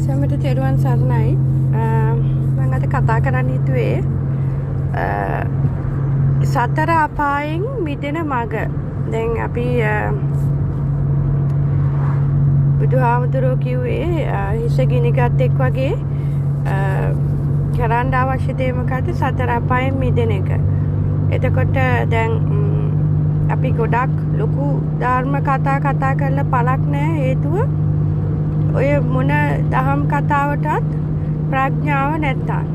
සමට තෙරුවන් සරණයි. මම අද කතා කරන්න හිතුවේ සතර අපායෙන් මිදෙන මඟ. දැන් අපි බුදුහාමුදුරුවෝ කිව්වේ හිස ගිනිගත්තෙක් වගේ කරන්න අවශ්‍ය දේ මොකද්ද? සතර අපායෙන් මිදෙන එක. එතකොට දැන් අපි ගොඩක් ලොකු ධර්ම කතා කරලා පළක් නැහැ. හේතුව ඔය මොන දහම් කතාවටත් ප්‍රඥාව නැත්තම්.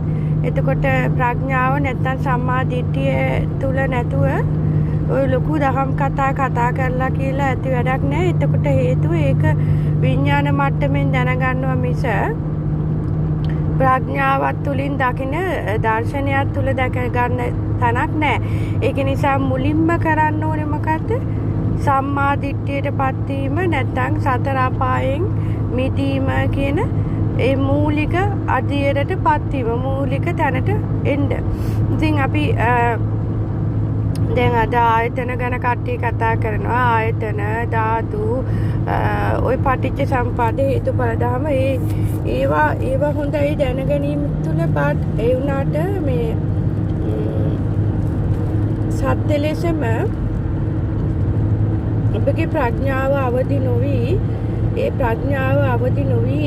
එතකොට ප්‍රඥාව නැත්තම් සම්මා දිට්ඨිය තුල නැතුව ඔය ලොකු දහම් කතා කරලා කියලා ඇති වැඩක් නැහැ. එතකොට හේතුව ඒක විඥාන මට්ටමින් දැනගන්නවා මිස ප්‍රඥාවත් තුලින් දකින දර්ශනයක් තුල දැක ගන්න තැනක් නැහැ. ඒක නිසා මුලින්ම කරන්න ඕනේ මොකද්ද? සම්මා දිට්ඨියටපත් වීම නැත්තම් සතර අපායෙන් මිදීම කියන ඒ මූලික අධියරටපත් වීම, මූලික තැනට එන්න. ඉතින් අපි දැන් අද ආයතන ගැන කට්ටිය කතා කරනවා. ආයතන ධාතු ওই පටිච්ච සම්පදාය හේතුඵල ධම ඒවා හොඳයි දැන ගැනීම තුළ පාට ඒ වුණාට මේ සත්‍ය ලෙසම ඔබගේ ප්‍රඥාව අවදි නොවි ඒ ප්‍රඥාව අවදි නොවි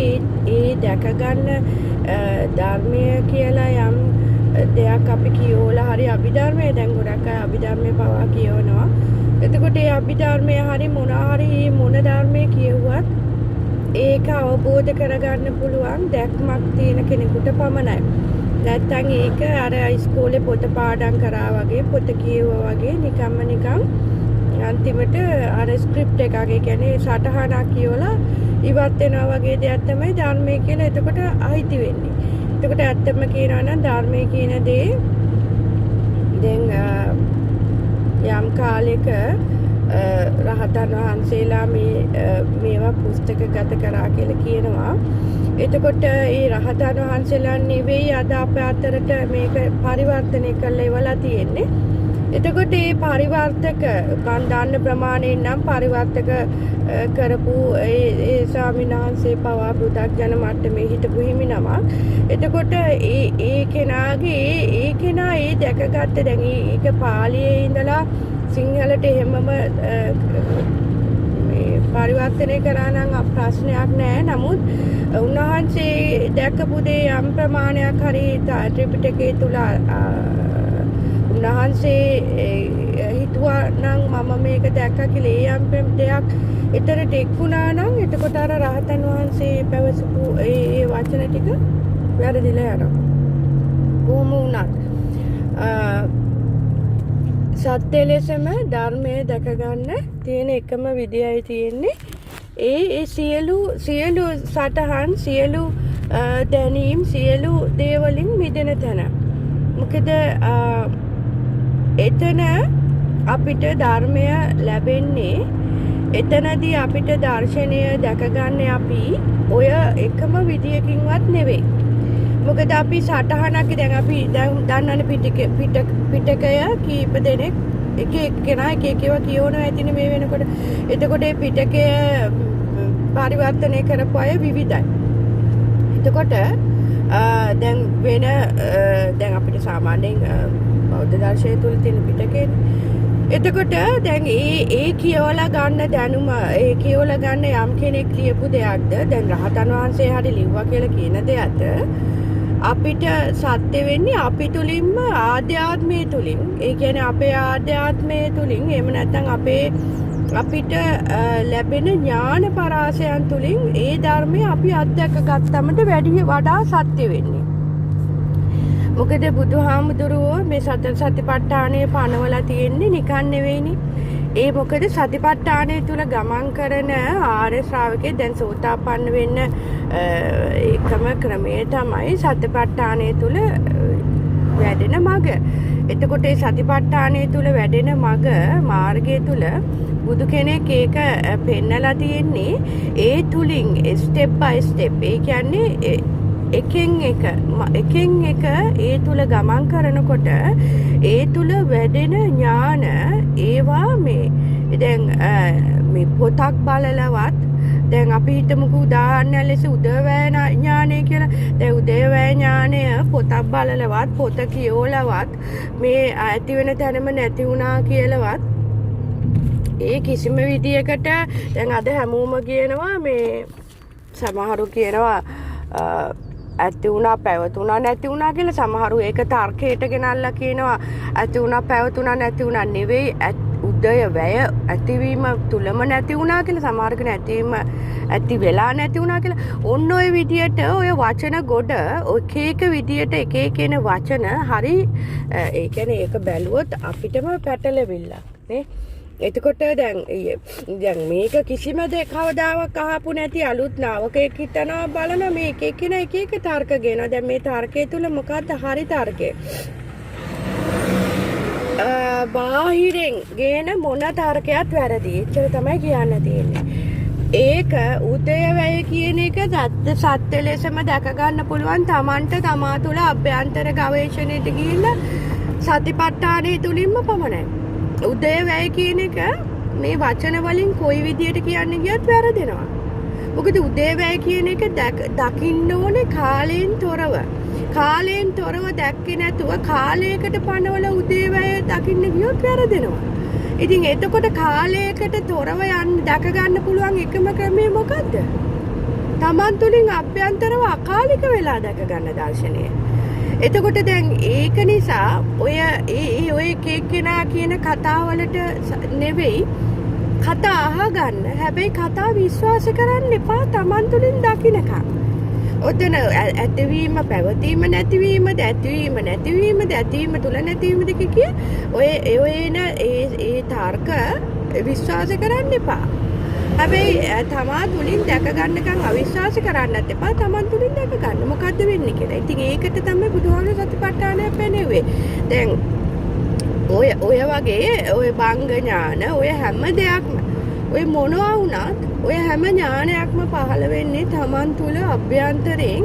ඒ දැක ගන්න ධර්මය කියලා යම් දෙයක් අපි කියෝලා හරි අභිධර්මයේ දැන් ගොඩක් අය අභිධර්මයේ පවා කියවනවා. එතකොට ඒ අභිධර්මයේ හරි මොනවා හරි මොන ධර්මයේ කියුවත් ඒක අවබෝධ කරගන්න පුළුවන් දැක්මක් තියෙන කෙනෙකුට පමණයි. නැත්තම් ඒක අර ඉස්කෝලේ පොත පාඩම් කරා වගේ පොත කියවුවා වගේ නිකන් අන්තිමට අර ස්ක්‍රිප්ට් එකක් ඒ කියන්නේ සටහනක් කියවලා ඉවත් වෙනවා වගේ දෙයක් තමයි ධර්මයේ කියලා එතකොට අයිති වෙන්නේ. එතකොට ඇත්තම කියනවා නම් ධර්මයේ කියන දේ දැන් යම් කාලයක රහතන් වහන්සේලා මේවා පුස්තකගත කරා කියලා කියනවා. එතකොට ඒ රහතන් වහන්සේලා නෙවෙයි අද අපේ අතරට මේක පරිවර්තනය කරලා ඉවලා තියෙන්නේ. එතකොට මේ පරිවර්තක මන් දන්න ප්‍රමාණයෙන් නම් පරිවර්තක කරපු ඒ ස්වාමීන් වහන්සේ පවා පු탁ජන මට්ටමේ හිටපු හිමිනමක්. එතකොට ඒ කෙනාගේ ඒ කෙනා ඒ දැකගත්ත දැන් ඒක පාලියේ ඉඳලා සිංහලට එහෙමම මේ පරිවර්තනය කරා නම් ප්‍රශ්නයක් නැහැ. නමුත් උන්වහන්සේ දැකපු දේ යම් ප්‍රමාණයක් හරි ත්‍රිපිටකයේ තුල උන්වහන්සේ හිතුවා නම් මම මේක දැක්කා කියලා ඒ යම් දෙයක් එතරට එක්ුණා නම් එතකොට අර රහතන් වහන්සේ පැවසපු ඒ වචන ටික වැරදිලා යනවා. කොහොම වුණත් සත්‍ය ලෙසම ධර්මයේ දැක ගන්න තියෙන එකම විදියයි තියෙන්නේ ඒ සියලු සටහන් සියලු දැනීම් සියලු දේවලින් මිදෙන තැන. මොකද එතන අපිට ධර්මය ලැබෙන්නේ එතනදී අපිට දර්ශනය දැකගන්න අපි ඔය එකම විදියකින්වත් නෙවෙයි. මොකද අපි සටහනක් දැන් අපි දන්නනේ පිටකය කීප දෙනෙක් එක එක්කෙනා එක එකව කියවනවා ඇතිනේ මේ වෙනකොට. එතකොට මේ පිටකය පරිවර්තනය කරපු අය විවිධයි. එතකොට දැන් දැන් අපිට සාමාන්‍යයෙන් බෞද්ධ දර්ශනය තුල තියෙන පිටකේ. එතකොට දැන් ඒ කියවලා ගන්න දැනුම ඒ කියවලා ගන්න යම් කෙනෙක් ලියපු දෙයක්ද දැන් රහතන් වහන්සේ හරි ලිව්වා කියලා කියන දෙයක්ද අපිට සත්‍ය වෙන්නේ අපි තුලින්ම ආධ්‍යාත්මය තුලින්. ඒ කියන්නේ අපේ ආධ්‍යාත්මය තුලින් එහෙම නැත්නම් අපිට ලැබෙන ඥාන පරාසයන් තුලින් ඒ ධර්මය අපි අත්දැක ගත්තමට වඩා සත්‍ය වෙන්නේ. මොකද බුදුහාමුදුරුවෝ මේ සතිපට්ඨානය පනවලා තියෙන්නේ නිකන් නෙවෙයිනේ. ඒ මොකද සතිපට්ඨානය තුල ගමන් කරන ආර්ය ශ්‍රාවකේ දැන් සෝතාපන්න වෙන්න එකම ක්‍රමය තමයි සතිපට්ඨානය තුල වැඩෙන මඟ. එතකොට ඒ සතිපට්ඨානය තුල වැඩෙන මඟ මාර්ගය තුල බුදු කෙනෙක් ඒක පෙන්නලා තියෙන්නේ ඒ තුලින් ස්ටෙප් බයි ස්ටෙප්. ඒ කියන්නේ එකෙන් එක ඒ තුල ගමන් කරනකොට ඒ තුල වැඩෙන ඥාන ඒවා මේ දැන් මේ පොතක් බලලවත් දැන් අපි හිතමුකෝ උදාහරණයක් ලෙස උදේවැය ඥානය කියලා. දැන් උදේවැය ඥානය පොතක් බලලවත් පොත කියවලවත් මේ ඇති වෙන තැනම නැති වුණා කියලාවත් ඒ කිසිම විදියකට දැන් අද හැමෝම කියනවා මේ සමහරු කියනවා ඇති වුණා පැවතුණා නැති වුණා කියලා. සමහරු ඒක තර්කයට ගෙනල්ලා කියනවා ඇති වුණා පැවතුණා නැති වුණා නෙවෙයි උදය වැය ඇතිවීම තුලම නැති වුණා කියලා. සමහර කෙනෙක් ඇතිවීම ඇති වෙලා නැති වුණා කියලා. ඔන්න ඔය විදියට ඔය වචන ගොඩ එක එක විදියට එක එක එන වචන හරි ඒ කියන්නේ ඒක බැලුවොත් අපිටම පැටලෙවිල්ලක් නේ. එතකොට දැන් මේක කිසිම දෙයක් කවදාවත් අහපු නැති අලුත් නාවකයෙක් හිටනවා බලන මේ එක එකින එක එක තර්ක ගෙනවා. දැන් මේ තර්කයේ තුල මොකද්ද හරි තර්කය? බාහිරෙන් ගේන මොන තර්කයක් වැරදි. එච්චර තමයි කියන්න තියෙන්නේ. ඒක උදේවැය කියන එක සත්‍ය ලෙසම දැක ගන්න පුළුවන් Tamanට තමා තුළ අභ්‍යන්තර ගවේෂණයට ගිහිල්ලා සතිපට්ඨානය තුලින්ම පමණයි. උදේවැය කියන එක මේ වචන වලින් කොයි විදියට කියන්නේ ගියත් වැරදෙනවා. මොකද උදේවැය කියන එක දකින්න ඕනේ කාලයෙන් තොරව. කාලයෙන් තොරව දැක්කේ නැතුව කාලයකට පනවල උදේවැය දකින්න ගියොත් වැරදෙනවා. ඉතින් එතකොට කාලයකට තොරව යන්න දැක ගන්න පුළුවන් එකම ක්‍රමය මොකද්ද? Taman තුලින් අභ්‍යන්තරව අකාලික වෙලා දැක ගන්න දර්ශනය. එතකොට දැන් ඒක නිසා ඔය කෙනා කියන කතාවලට නෙවෙයි කතා අහගන්න. හැබැයි කතා විශ්වාස කරන්න එපා Taman තුලින් දකින්නකම්. ඔතන ඇතිවීම පැවතීම නැතිවීම ඇතිවීම නැතිවීම ඇතිවීම තුල නැතිවීම දෙක කිය ඔය එන ඒ තර්ක විශ්වාස කරන්න එපා. හැබැයි තමා තුලින් දැක ගන්නකම් අවිශ්වාස කරන්නත් එපා. තමන් තුලින් දැක ගන්න මොකද්ද වෙන්නේ කියලා. ඉතින් ඒකට තමයි බුදුහාමුදුරුවෝ සතිපට්ඨානය පෙන්වුවේ. දැන් ඔය වගේ ඔය බංග ඥාන ඔය හැම දෙයක්ම ඔය මොනවා වුණත් ඔය හැම ඥානයක්ම පහළ වෙන්නේ තමන් තුල අභ්‍යන්තරයෙන්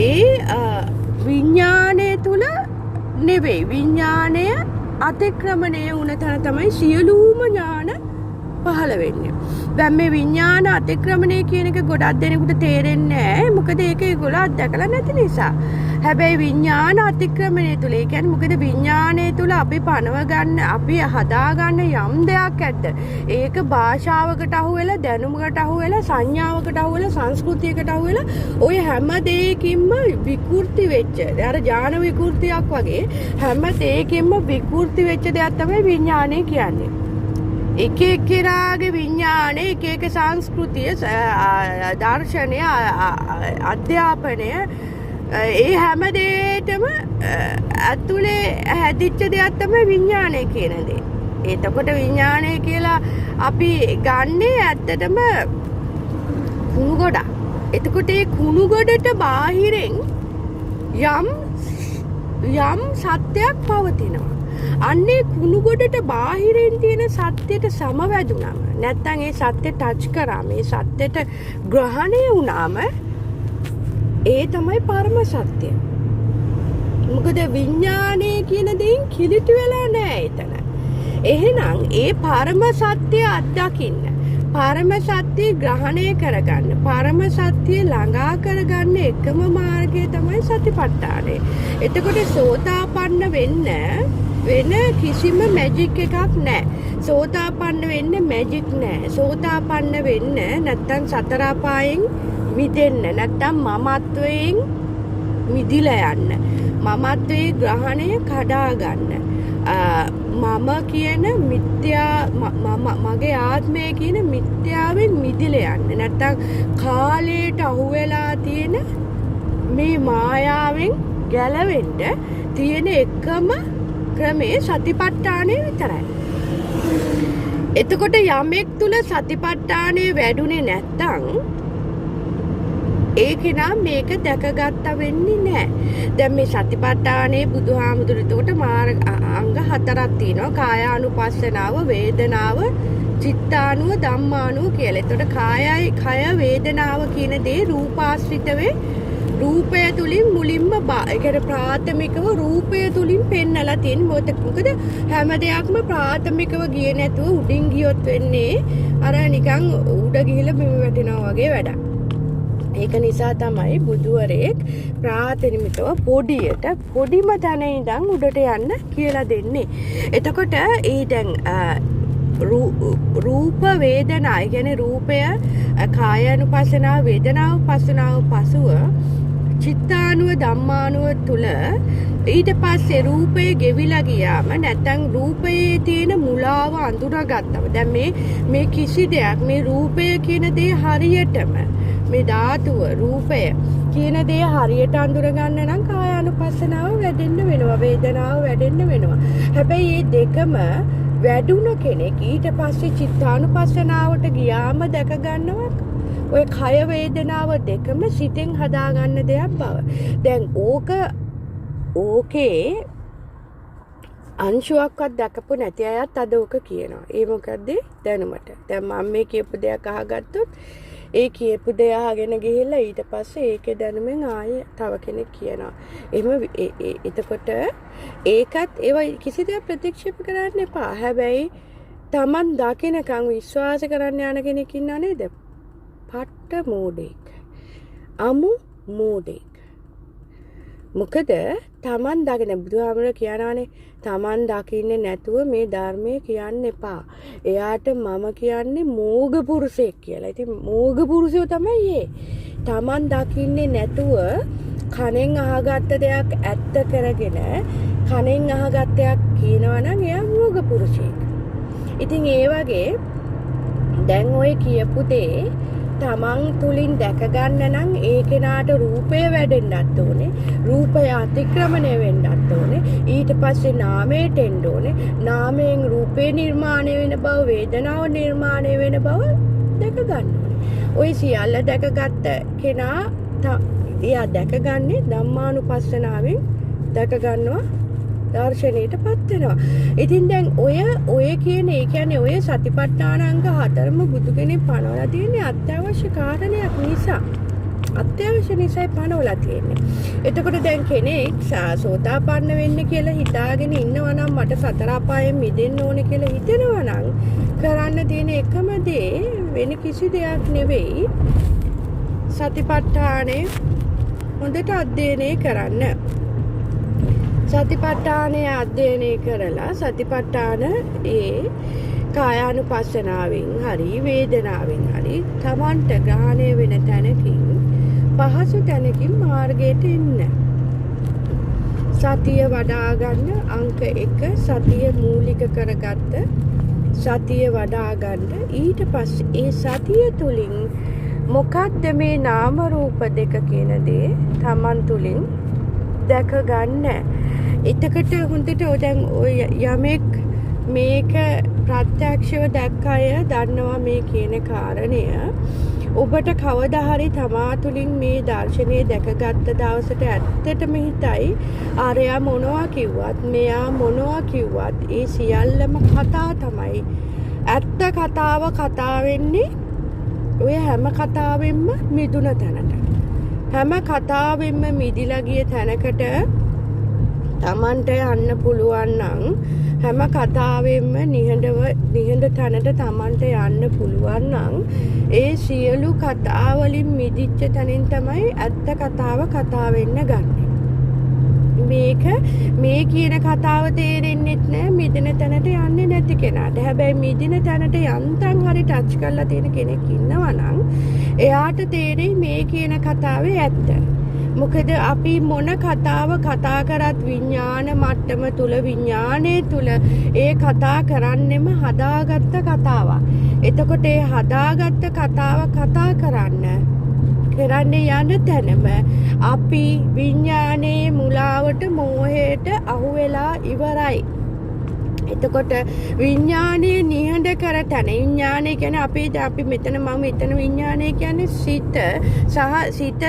ඒ විඥාණය තුල නෙවෙයි. විඥාණය අතික්‍රමණය වුණ තැන තමයි සියලුම ඥාන පහළ වෙන්නේ. දැන් මේ විඥාන අතික්‍රමණය කියන එක ගොඩක් දෙනෙකුට තේරෙන්නේ නැහැ. මොකද ඒක ඒගොල්ලෝ අත්දැකලා නැති නිසා. හැබැයි විඥාන අතික්‍රමණය තුල ඒ කියන්නේ මොකද විඥානය තුල අපි පනව ගන්න අපි හදා ගන්න යම් දෙයක් ඇද්ද. ඒක භාෂාවකට අහු වෙලා දැනුමකට අහු වෙලා සංඥාවකට අහු වෙලා සංස්කෘතියකට අහු වෙලා ඔය හැම දෙයකින්ම විකෘති වෙච්ච. අර ඥාන විකෘතියක් වගේ හැම දෙයකින්ම විකෘති වෙච්ච දෙයක් තමයි විඥානය කියන්නේ. එක එක්කෙනාගේ විඥානය එක එක සංස්කෘතිය දර්ශනය අධ්‍යාපනය ඒ හැම දෙයකම ඇතුලේ හැදිච්ච දෙයක් තමයි විඥානය කියන දේ. එතකොට විඥානය කියලා අපි ගන්නේ ඇත්තටම කුණු ගොඩක්. එතකොට ඒ කුණු ගොඩට බාහිරෙන් යම් සත්‍යයක් පවතිනවා. අන්නේ කුණු ගොඩට බාහිරින් තියෙන සත්‍යයට සමවැදුනම නැත්තම් ඒ සත්‍ය ටච් කරාම ඒ සත්‍යයට ග්‍රහණය වුණාම ඒ තමයි පරම සත්‍ය. මොකද විඥානය කියන දෙයින් කිලිටු වෙලා නැහැ එතන. එහෙනම් ඒ පරම සත්‍ය අත්දකින්න පරම සත්‍ය ග්‍රහණය කරගන්න පරම සත්‍ය ළඟා කරගන්න එකම මාර්ගය තමයි සතිපට්ඨානය. එතකොට සෝතාපන්න වෙන කිසිම මැජික් එකක් නැහැ. සෝතාපන්න වෙන්න මැජික් නැහැ. සෝතාපන්න වෙන්න නැත්තම් සතර අපායෙන් මිදෙන්න නැත්තම් මමත්වයෙන් මිදිලා යන්න. මමත්වයේ ග්‍රහණය කඩා ගන්න. මම කියන මගේ ආත්මය කියන මිත්‍යාවෙන් මිදිලා යන්න. නැත්තම් කාලයට අහු වෙලා තියෙන මේ මායාවෙන් ගැලවෙන්න තියෙන එකම ක්‍රමේ සතිපට්ඨානය විතරයි. එතකොට යමෙක් තුල සතිපට්ඨානය වැඩුණේ නැත්තම් ඒක නම් මේක දැකගත්තා වෙන්නේ නැහැ. දැන් මේ සතිපට්ඨානයේ බුදුහාමුදුරුවෝ එතකොට මාර්ග අංග 4ක් තියෙනවා. කායානුපස්සනාව, වේදනාව, චිත්තානුව, ධම්මානුව කියලා. එතකොට කය වේදනාව කියන දේ රූපාශ්‍රිත වේ. රූපය තුලින් මුලින්ම ඒ කියන්නේ ප්‍රාථමිකව රූපය තුලින් පෙන්නලා තියෙන මොකද හැම දෙයක්ම ප්‍රාථමිකව ගියේ නැතුව උඩින් ගියොත් වෙන්නේ අර නිකන් උඩ ගිහිල්ලා බිම වැටෙනවා වගේ වැඩක්. ඒක නිසා තමයි බුදුවරයෙක් ප්‍රාථමිකව පොඩිම තැන ඉඳන් උඩට යන්න කියලා දෙන්නේ. එතකොට ඒ දැන් රූප වේදනා කියන්නේ රූපය කායානුපස්සනාව වේදනානුපස්සනාව පසුව චිත්තානුව ධම්මානුව තුල ඊට පස්සේ රූපය ගෙවිලා ගියාම නැත්නම් රූපයේ තියෙන මුලාව අඳුරගත්තම දැන් මේ කිසි දෙයක් මේ රූපය කියන දේ හරියටම මේ ධාතුව රූපය කියන දේ හරියට අඳුර ගන්න නම් කායානුපස්සනාව වැඩෙන්න වෙනවා වේදනාව වැඩෙන්න වෙනවා. හැබැයි මේ දෙකම වැඩුණ කෙනෙක් ඊට පස්සේ චිත්තානුපස්සනාවට ගියාම දැක ගන්නවා ඔය කය වේදනාව දෙකම සිතෙන් හදාගන්න දෙයක් බව. දැන් ඕකේ අංශුවක්වත් දැකපු නැති අයත් අද ඕක කියනවා. ඒ මොකද්ද? දැනුමට. දැන් මම මේ කියපු දෙයක් අහගත්තොත් ඒ කියපු දේ අහගෙන ගිහිල්ලා ඊට පස්සේ ඒකේ දැනුමෙන් ආයේ තව කෙනෙක් කියනවා. එතකොට ඒකත් ඒව කිසි දෙයක් ප්‍රතික්ෂේප කරන්න එපා. හැබැයි Taman දකිනකම් විශ්වාස කරන්න යන කෙනෙක් ඉන්නා නේද? පට්ට මෝඩෙක්. අමු මෝඩෙක්. මොකද Taman දකින බුදුහාමුදුරුවෝ කියනවානේ Taman දකින්නේ නැතුව මේ ධර්මයේ කියන්න එපා. එයාට මම කියන්නේ මෝග පුරුෂයෙක් කියලා. ඉතින් මෝග පුරුෂයෝ තමයි ඒ. Taman දකින්නේ නැතුව කනෙන් අහගත්ත දෙයක් ඇත්ත කරගෙන කනෙන් අහගත්ත දෙයක් කියනවා නම් එයා මෝග පුරුෂයෙක්. ඉතින් ඒ වගේ දැන් ඔය කියපු දේ තමන් තුලින් දැක ගන්න නම් ඒ කෙනාට රූපය වැඩෙන්නත් ඕනේ රූපය අතික්‍රමණය වෙන්නත් ඕනේ ඊට පස්සේ නාමයට එන්න ඕනේ නාමයෙන් රූපේ නිර්මාණය වෙන බව වේදනාව නිර්මාණය වෙන බව දැක ගන්න ඕනේ ඔය සියල්ල දැකගත්ත කෙනා එයා දැකගන්නේ ධම්මානුපස්සනාවෙන් දැක ගන්නවා දර්ශනයටපත් වෙනවා. ඉතින් දැන් ඔය කියන ඒ කියන්නේ ඔය සතිපට්ඨානාංග හතරම බුදු කෙනෙක් පනවලා තියෙන්නේ අත්‍යවශ්‍ය කාරණයක් නිසා. අත්‍යවශ්‍ය නිසායි පනවලා තියෙන්නේ. එතකොට දැන් කෙනෙක් සෝතාපන්න වෙන්න කියලා හිතාගෙන ඉන්නවා නම් මට සතර අපායෙන් මිදෙන්න ඕනේ කියලා හිතනවා නම් කරන්න තියෙන එකම දේ වෙන කිසි දෙයක් නෙවෙයි. සතිපට්ඨානේ හොඳට අධ්‍යයනය කරන්න. සතිපට්ඨානය අධ්‍යයනය කරලා සතිපට්ඨාන ඒ කායානුපස්සනාවෙන් හරි වේදනාවෙන් හරි තමන්ට ග්‍රහණය වෙන තැනකින් පහසු තැනකින් මාර්ගයට එන්න. සතිය වඩා ගන්න අංක 1 සතිය මූලික කරගත්ත සතිය වඩා ගන්න ඊට පස්සේ ඒ සතිය තුලින් මොකක්ද මේ නාම රූප දෙක කියන දේ තමන් තුලින් දැක ගන්න. එතකොට හොඳට දැන් ඔය යමෙක් මේක ප්‍රත්‍යක්ෂව දැක්ක අය දන්නවා මේ කියන කාරණය. ඔබට කවදා හරි තමා තුළින් මේ දර්ශනය දැකගත්ත දවසට ඇත්තටම හිතයි ආරයා මොනවා කිව්වත් මෙයා මොනවා කිව්වත් ඒ සියල්ලම කතා තමයි. ඇත්ත කතාව කතා වෙන්නේ ඔය හැම කතාවෙන්ම මිදුන තැනට. හැම කතාවෙන්ම මිදිලා ගිය තැනකට තමන්ට යන්න පුළුවන් නම් හැම කතාවෙන්ම නිහඬ තැනට තමන්ට යන්න පුළුවන් නම් ඒ සියලු කතා වලින් මිදිච්ච තැනින් තමයි ඇත්ත කතාව කතා වෙන්න ගන්නෙ. මේ කියන කතාව තේරෙන්නෙත් නෑ මිදෙන තැනට යන්නේ නැති කෙනාට. හැබැයි මිදින තැනට යන්තම් හරි ටච් කරලා තියෙන කෙනෙක් ඉන්නවා නම් එයාට තේරෙයි මේ කියන කතාවේ ඇත්ත. මොකද අපි මොන කතාව කතා කරත් විඥාන මට්ටම තුල විඥානයේ තුල ඒ කතා කරන්නෙම හදාගත්ත කතාවක්. එතකොට ඒ හදාගත්ත කතාව කතා කරන්නේ යන තැනම අපි විඥානයේ මුලාවට මෝහයට අහු වෙලා ඉවරයි. එතකොට විඥානයේ නිහඬ කර තැන විඥානය කියන්නේ අපි මෙතන මම මෙතන විඥානය කියන්නේ සිත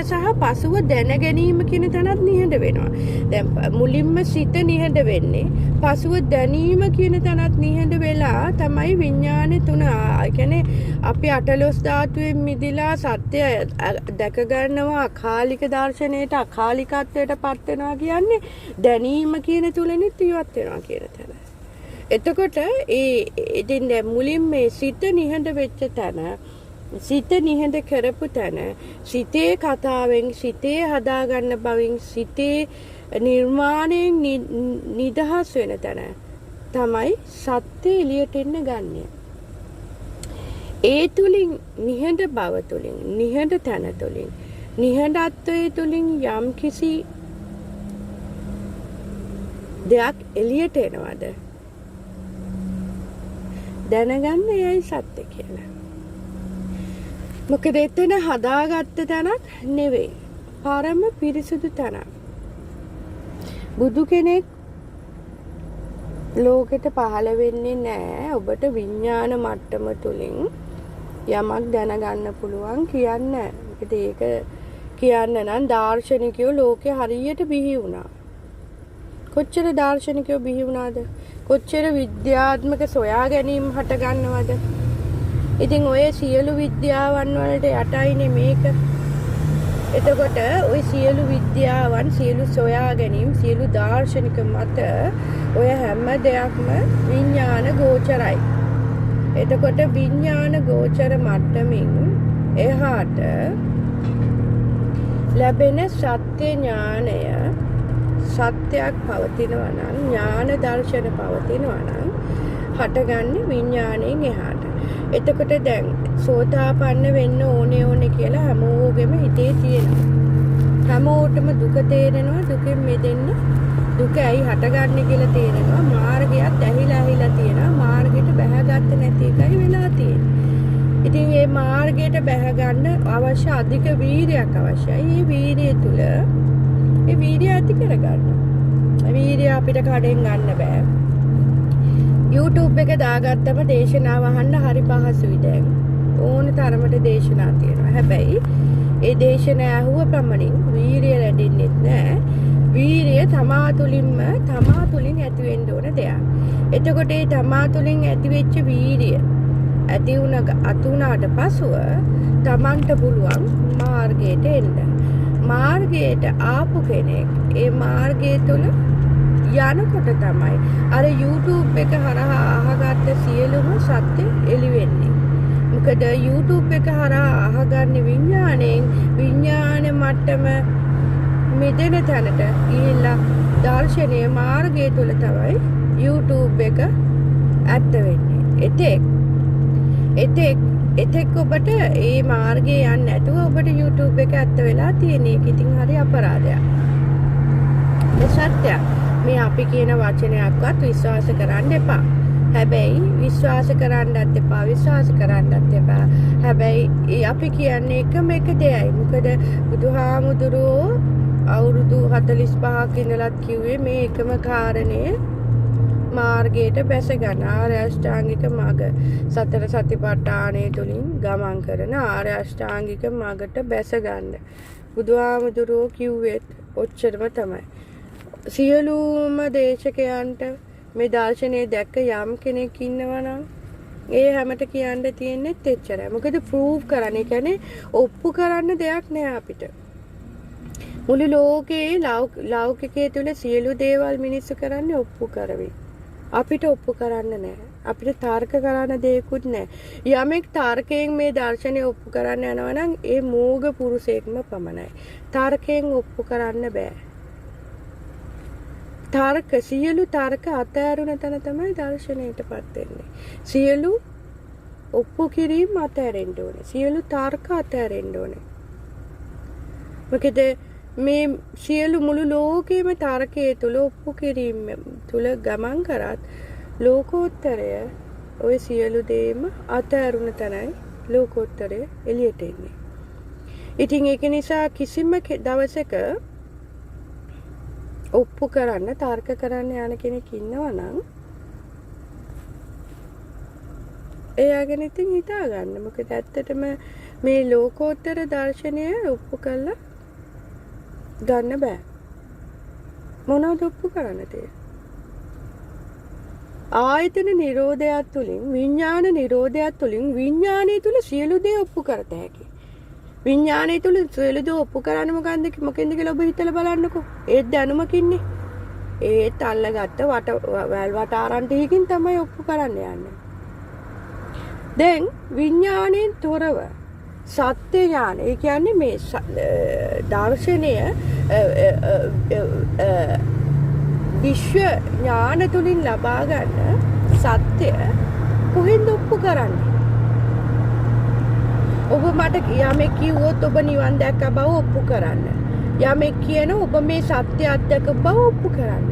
සහ පසුව දැන ගැනීම කියන තැනත් නිහඬ වෙනවා. දැන් මුලින්ම සිත නිහඬ වෙන්නේ පසුව දැනීම කියන තැනත් නිහඬ වෙලා තමයි විඥානේ තුන කියන්නේ අපි අටලොස් ධාතුවෙන් මිදිලා සතර සත්‍ය දැක ගන්නවා අකාලික දර්ශනයට අකාලිකත්වයට පත් වෙනවා කියන්නේ දැනීම කියන තුලනිත් ඉවත් වෙනවා කියන තැන. එතකොට ඉතින් මුලින් මේ සිත නිහඬ වෙච්ච තැන, සිත නිහඬ කරපු තැන, සිතේ කතාවෙන් සිතේ හදාගන්න බවින් සිතේ නිර්මාණයෙන් නිදහස් වෙන තැන තමයි සත්‍ය එළියට එන්න ගන්නෙ. ඒ තුලින් නිහඬ බව තුලින්, නිහඬ තැන තුලින්, නිහඬත්වයේ තුලින් යම් කිසි දෙයක් එළියට එනවද දැනගන්න එයයි සත්‍ය කියලා. මොකද එතන හදාගත්ත තැනක් නෙවෙයි. පරම පිරිසුදු තැනක්. බුදු කෙනෙක් ලෝකෙට පහළ වෙන්නේ නැහැ ඔබට විඥාන මට්ටම තුලින් යමක් දැනගන්න පුළුවන් කියන්නේ. ඒක කියන්න නම් දාර්ශනිකයෝ ලෝකේ හරියට බිහි වුණා. කොච්චර දාර්ශනිකයෝ බිහි වුණාද? කොච්චර විද්‍යාත්මක සොයා ගැනීම හට ගන්නවද? ඉතින් ඔය සියලු විද්‍යාවන් වලට යටයිනේ මේක. එතකොට ওই සියලු විද්‍යාවන්, සියලු සොයා ගැනීම, සියලු දාර්ශනික මත ඔය හැම දෙයක්ම විඥාන ගෝචරයි. එතකොට විඥාන ගෝචර මට්ටමින් එහාට ලැබෙන සත්‍ය ඥානය, සත්‍යයක් පවතිනවා නම්, ඥාන දර්ශන පවතිනවා නම් හටගන්නේ විඥාණයෙන් එහාට. එතකොට දැන් සෝතාපන්න වෙන්න ඕනේ කියලා හැමෝගෙම හිතේ තියෙනවා. හැමෝටම දුක තේරෙනවා, දුකෙන් මිදෙන්න දුක ඇයි හටගන්නේ කියලා තේරෙනවා. මාර්ගයත් ඇහිලා තියෙනවා. මාර්ගයට බැහැගත්තේ නැති එකයි වෙලා තියෙන්නේ. ඉතින් මේ මාර්ගයට බැහැ ගන්න අවශ්‍ය අධික වීරියක් අවශ්‍යයි. මේ වීරිය තුල ඒ වීරිය ඇති කරගන්න. වීරිය අපිට කඩෙන් ගන්න බෑ. YouTube එක දාගත්තම දේශනාව අහන්න හරි පහසුයි දැන්. ඕන තරමට දේශනා තියෙනවා. හැබැයි ඒ දේශනා ඇහුව ප්‍රමණින් වීරිය වැඩෙන්නේ නැහැ. වීරිය තමා තුලින් ඇති වෙන්න ඕන දෙයක්. එතකොට ඒ තමා තුලින් ඇති වෙච්ච වීරිය ඇති වුණාට පසුව තමන්ට පුළුවන් මාර්ගයට එන්න. මාර්ගයට ආපු කෙනෙක් ඒ මාර්ගය තුල යනකොට තමයි අර YouTube එක හරහා අහගත්ත සියලුම සත්‍ය එළි වෙන්නේ. මොකද YouTube එක හරහා අහගන්නේ විඥාණයෙන්, විඥාන මට්ටම මෙදෙන තැනට ගිහිල්ලා දර්ශනීය මාර්ගය තුල තමයි YouTube එක ඇත්ත වෙන්නේ. එතෙක් ඔබට ඒ මාර්ගේ යන්නේ නැතුව ඔබට YouTube එක ඇත්ත වෙලා තියෙන එක ඉතින් හරි අපරාධයක්. ඒ සත්‍යයක්. මේ අපි කියන වචනයක්වත් විශ්වාස කරන්න එපා. හැබැයි විශ්වාස කරන්නත් එපා, විශ්වාස කරන්නත් එපා. හැබැයි අපි කියන්නේ එකම එක දෙයයි. මොකද බුදුහාමුදුරුවෝ අවුරුදු 45ක් ඉඳලත් කිව්වේ මේ එකම කාරණේ මාර්ගයට බැස ගන්න. ආර්ය අෂ්ටාංගික මාර්ග සතර සතිපට්ඨානය තුලින් ගමන් කරන ආර්ය අෂ්ටාංගික මාර්ගට බැස ගන්න. බුදුහාමුදුරුවෝ කිව්වෙත් ඔච්චරම තමයි. සියලුම දේශකයන්ට මේ දර්ශනය දැක්ක යම් කෙනෙක් ඉන්නවා නම් ඒ හැමත කියන්න තියෙන්නේ එච්චරයි. මොකද ප්‍රූව් කරන්න, ඒ කියන්නේ ඔප්පු කරන්න දෙයක් නෑ අපිට. මුළු ලෝකේ ලෞකිකයේ තුල සියලු දේවල් මිනිස්සු කරන්නේ ඔප්පු කරවි. අපිට ඔප්පු කරන්න නෑ. අපිට තර්ක කරන්න දෙයක්වත් නෑ. යමෙක් තර්කයෙන් මේ දර්ශනය ඔප්පු කරන්න යනවා නම් ඒ මෝග පුරුෂයෙක්ම පමණයි. තර්කයෙන් ඔප්පු කරන්න බෑ. සියලු තර්ක අතෑරුණ තැන තමයි දර්ශනයටපත් වෙන්නේ. සියලු ඔප්පු කිරීම අතෑරෙන්න ඕනේ. සියලු තර්ක අතෑරෙන්න ඕනේ. මොකද මේ සියලු මුළු ලෝකෙම තර්කයේ තුල ඔප්පු කිරීම තුල ගමන් කරත් ලෝකෝත්තරය ওই සියලු දේම අතෑරුණ තැනයි ලෝකෝත්තරය එළියට එන්නේ. ඉතින් ඒක නිසා කිසිම දවසක ඔප්පු කරන්න, තර්ක කරන්න යන කෙනෙක් ඉන්නවා නම් එයාගෙන ඉතින් හිතා ගන්න. මොකද ඇත්තටම මේ ලෝකෝත්තර දර්ශනය ඔප්පු කරලා ගන්න බෑ. මොනවද ඔප්පු කරන්න තියෙන්නේ? ආයතන නිරෝධයත් තුලින්, විඥාන නිරෝධයත් තුලින් විඥානය තුල සියලු දේ ඔප්පු කරත හැකියි. විඥානය තුල සියලු දේ ඔප්පු කරන්න මොකන්ද කියලා ඔබ හිතලා බලන්නකෝ. ඒත් දැනුමකින්නේ. ඒත් අල්ලගත්ත වැල් වටාරන් ටිකකින් තමයි ඔප්පු කරන්න යන්නේ. දැන් විඥාණයෙන් තොරව සත්‍ය ඥාන, ඒ කියන්නේ මේ දර්ශනය විශ්ව ඥාන තුලින් ලබා ගන්න සත්‍ය කොහෙන්ද ඔප්පු කරන්නේ? ඔබ මට යමෙක් කිව්වොත් ඔබ නිවන් දැක්ක බව ඔප්පු කරන්න. යමෙක් කියන ඔබ මේ සත්‍ය අත්දක බව ඔප්පු කරන්න.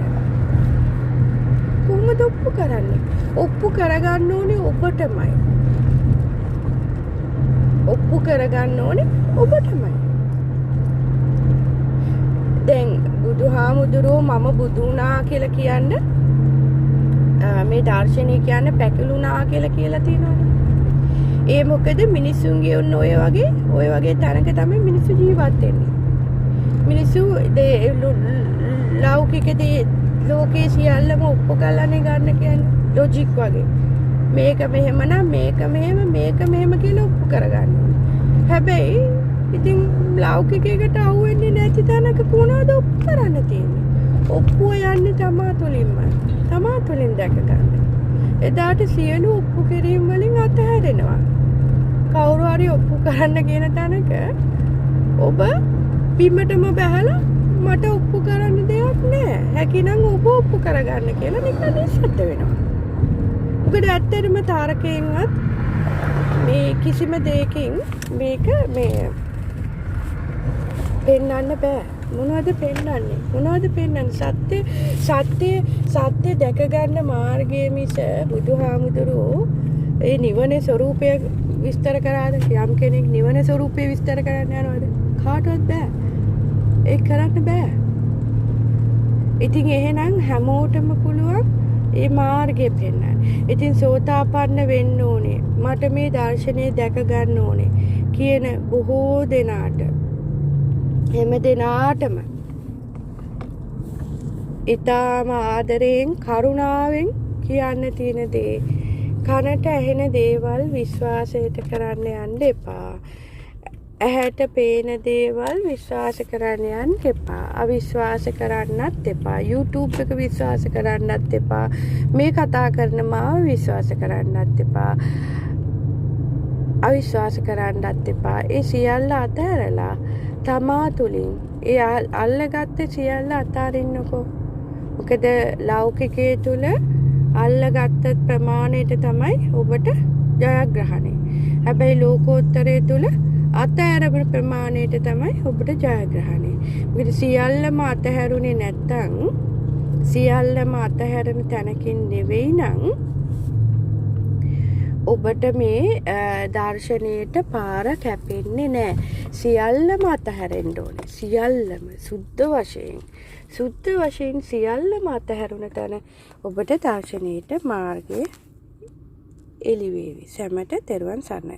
කොහොමද ඔප්පු කරන්නේ? ඔප්පු කරගන්න ඕනේ ඔබටමයි. ඔප්පු කරගන්න ඕනේ ඔබටමයි. දැන් බුදුහාමුදුරුවෝ මම බුදු වුණා කියලා කියන්න මේ දර්ශනය කියන්නේ පැකිලුණා කියලා තියෙනවනේ. ඒ මොකද මිනිසුන්ගේ ඔය වගේ තැනක තමයි මිනිස්සු ජීවත් වෙන්නේ. මිනිස්සු ලෞකික දේ ලෝකේ සියල්ලම ඔප්පු කරලානේ ගන්න කියන්නේ ලොජික් වගේ. මේක මෙහෙම නම් මේක මෙහෙම කියලා ඔප්පු කරගන්න. හැබැයි ඉතින් ලෞකිකයකට අහුවෙන්නේ නැති තැනක කොහොමද ඔප්පු කරන්න තියෙන්නේ? ඔප්පුව යන්නේ තමා තුලින් දැක ගන්න. එදාට සියලු ඔප්පු කිරීම වලින් අතහැරෙනවා. කවුරු හරි ඔප්පු කරන්න කියන තැනක ඔබ බිමටම බහලා මට ඔප්පු කරන්න දෙයක් නැහැ. හැකිනම් ඔබ ඔප්පු කරගන්න කියලා නිකන් ඉස්සත් වෙනවා. මොකද ඇත්තටම තාරකයෙන්වත් මේ කිසිම දෙයකින් මේක මේ පෙන්වන්න බෑ. මොනවද පෙන්වන්නේ? සත්‍ය දැක ගන්න මාර්ගයේ මිස බුදුහාමුදුරුවෝ ඒ නිවනේ ස්වરૂපය විස්තර කරාද? යම් කෙනෙක් නිවනේ ස්වરૂපය විස්තර කරන්න යනවද? කාටවත් බෑ. ඒක කරන්න බෑ. ඉතින් එහෙනම් හැමෝටම පුළුවන් ඒ මාර්ගය පෙන්වන්න. ඉතින් සෝතාපන්න වෙන්න ඕනේ. මට මේ දර්ශනය දැක ගන්න ඕනේ කියන බොහෝ දෙනාට හැම දෙනාටම ඊටාම ආදරයෙන් කරුණාවෙන් කියන්න තියෙන දේ, කනට ඇහෙන දේවල් විශ්වාසයට කරන්න යන්න එපා. ඇහැට පේන දේවල් විශ්වාස කරන්න යන්න එපා. අවිශ්වාස කරන්නත් එපා. YouTube එක විශ්වාස කරන්නත් එපා. මේ කතා කරන මාව විශ්වාස කරන්නත් එපා. අවිශ්වාස කරන්නත් එපා. ඒ සියල්ල අතහැරලා තමා තුලින් ඒ අල්ලගත්ත සියල්ල අතාරින්නකෝ. මොකද ලෞකිකයේ තුල අල්ලගත්ත ප්‍රමාණයට තමයි ඔබට ජයග්‍රහණය. හැබැයි ලෝකෝත්තරයේ තුල අතහැරපු ප්‍රමාණයට තමයි ඔබට ජයග්‍රහණය. මොකද සියල්ලම අතහැරුනේ නැත්තම් සියල්ලම අතහැරෙන තැනකින් නෙවෙයි නම් ඔබට මේ දර්ශනයට පාර කැපෙන්නේ නැහැ. සියල්ලම අතහැරෙන්න ඕනේ. සියල්ලම සුද්ධ වශයෙන් සියල්ලම අතහැරුණ තැන ඔබට දර්ශනයට මාර්ගය එළි වේවි. සැමට තෙරුවන් සරණයි.